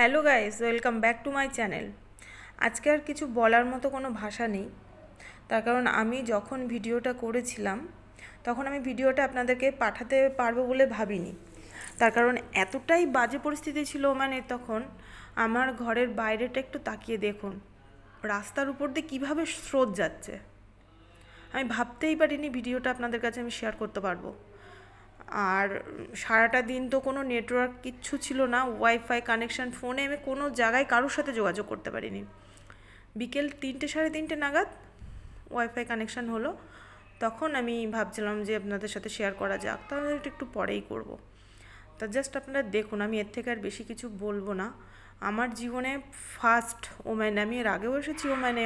Hello guys, welcome back to my channel. আজকে আর কিছু বলার মতো কোনো ভাষা নেই, তার কারণ আমি যখন ভিডিওটা করেছিলাম তখন আমি ভিডিওটা আপনাদেরকে পাঠাতে পারবো বলে ভাবিনি। তার কারণ এতটাই বাজে পরিস্থিতি ছিল মানে তখন আমার ঘরের বাইরেটা একটু তাকিয়ে দেখুন, রাস্তার উপর দিয়ে কীভাবে স্রোত যাচ্ছে। আমি ভাবতেই পারিনি ভিডিওটা আপনাদের কাছে আমি শেয়ার করতে পারবো। আর সারাটা দিন তো কোনো নেটওয়ার্ক কিচ্ছু ছিল না, ওয়াইফাই কানেকশান ফোনে আমি কোনো জায়গায় কারোর সাথে যোগাযোগ করতে পারিনি। বিকেল 3টে সাড়ে 3টে নাগাদ ওয়াইফাই কানেকশান হলো, তখন আমি ভাবছিলাম যে আপনাদের সাথে শেয়ার করা যাক, তাহলে এটা একটু পরেই করব। তা জাস্ট আপনারা দেখুন, আমি এর থেকে আর বেশি কিছু বলবো না। আমার জীবনে ফার্স্ট ওম্যানে, আমি এর আগেও এসেছি ওম্যানে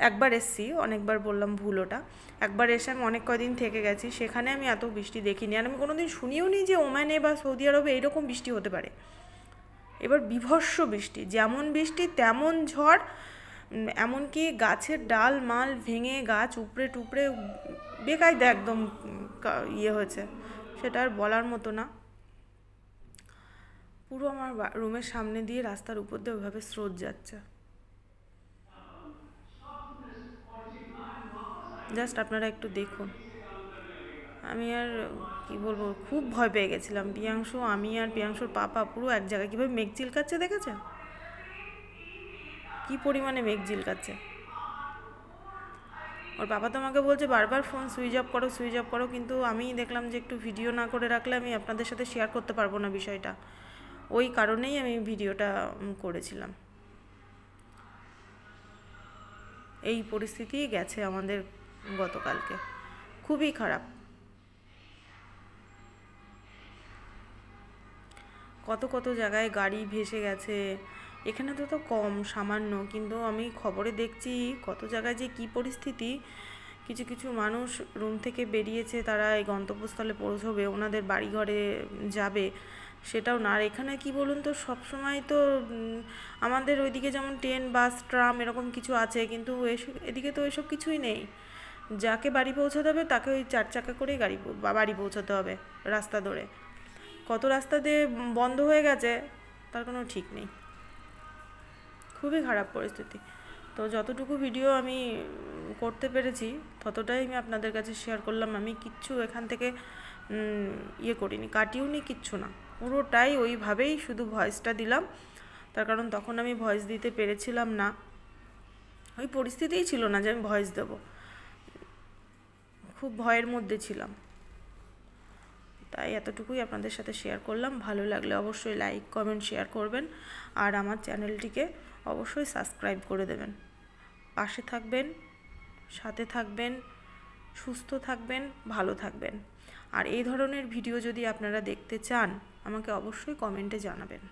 একবার এসেছি, অনেকবার বললাম ভুল ওটা। একবার এসে আমি অনেক কদিন থেকে গেছি, সেখানে আমি এত বৃষ্টি দেখিনি, আর আমি কোনোদিন শুনিও নি যে ওমানে বা সৌদি আরবে এইরকম বৃষ্টি হতে পারে। এবার বীভৎস বৃষ্টি, যেমন বৃষ্টি তেমন ঝড়, এমনকি গাছের ডাল মাল ভেঙে গাছ উপড়ে টুপড়ে বেকায়দা একদম ইয়ে হয়েছে, সেটা আর বলার মতো না। পুরো আমার রুমের সামনে দিয়ে রাস্তার উপর দিয়ে ওইভাবে স্রোত যাচ্ছে। জাস্ট আপনারা একটু দেখুন। আমি আর কি বলবো, খুব ভয় পেয়ে গেছিলাম। প্রিয়াংশু, আমি আর প্রিয়াংশুর পাপা পুরো এক জায়গায় কীভাবে মেঘ চিলকাচ্ছে দেখেছে, কি পরিমাণে মেঘ চিলকাচ্ছে। ওর বাবা তো আমাকে বলছে বারবার ফোন সুইচ অফ করো, কিন্তু আমি দেখলাম যে একটু ভিডিও না করে রাখলে আমি আপনাদের সাথে শেয়ার করতে পারবো না বিষয়টা, ওই কারণেই আমি ভিডিওটা করেছিলাম। এই পরিস্থিতিই গেছে আমাদের গতকালকে, খুবই খারাপ। কত কত জায়গায় গাড়ি ভেসে গেছে, এখানে তো কম সামান্য, কিন্তু আমি খবরে দেখছি কত জায়গায় যে কী পরিস্থিতি। কিছু কিছু মানুষ রুম থেকে বেরিয়েছে, তারা এই গন্তব্যস্থলে পৌঁছবে, ওনাদের বাড়িঘরে যাবে, সেটাও না। আর এখানে কি বলুন তো, সবসময় তো আমাদের ওইদিকে যেমন ট্রেন বাস ট্রাম এরকম কিছু আছে, কিন্তু এদিকে তো এসব কিছুই নেই। যাকে বাড়ি পৌঁছাতে হবে তাকে ওই 4 চাকা করেই বাড়ি পৌঁছাতে হবে রাস্তা ধরে। কত রাস্তা দিয়ে বন্ধ হয়ে গেছে তার কোনো ঠিক নেই, খুবই খারাপ পরিস্থিতি। তো যতটুকু ভিডিও আমি করতে পেরেছি ততটাই আমি আপনাদের কাছে শেয়ার করলাম। আমি কিচ্ছু এখান থেকে ইয়ে করিনি, কাটিওনি, কিচ্ছু না, পুরোটাই ওইভাবেই শুধু ভয়েসটা দিলাম। তার কারণ তখন আমি ভয়েস দিতে পেরেছিলাম না, ওই পরিস্থিতিই ছিল না যে আমি ভয়েস দেবো, খুব ভয়ের মধ্যে ছিলাম। তাই এতটুকুই আপনাদের সাথে শেয়ার করলাম। ভালো লাগলে অবশ্যই লাইক কমেন্ট শেয়ার করবেন, আর আমার চ্যানেলটিকে অবশ্যই সাবস্ক্রাইব করে দেবেন। পাশে থাকবেন, সাথে থাকবেন, সুস্থ থাকবেন, ভালো থাকবেন। আর এই ধরনের ভিডিও যদি আপনারা দেখতে চান আমাকে অবশ্যই কমেন্টে জানাবেন।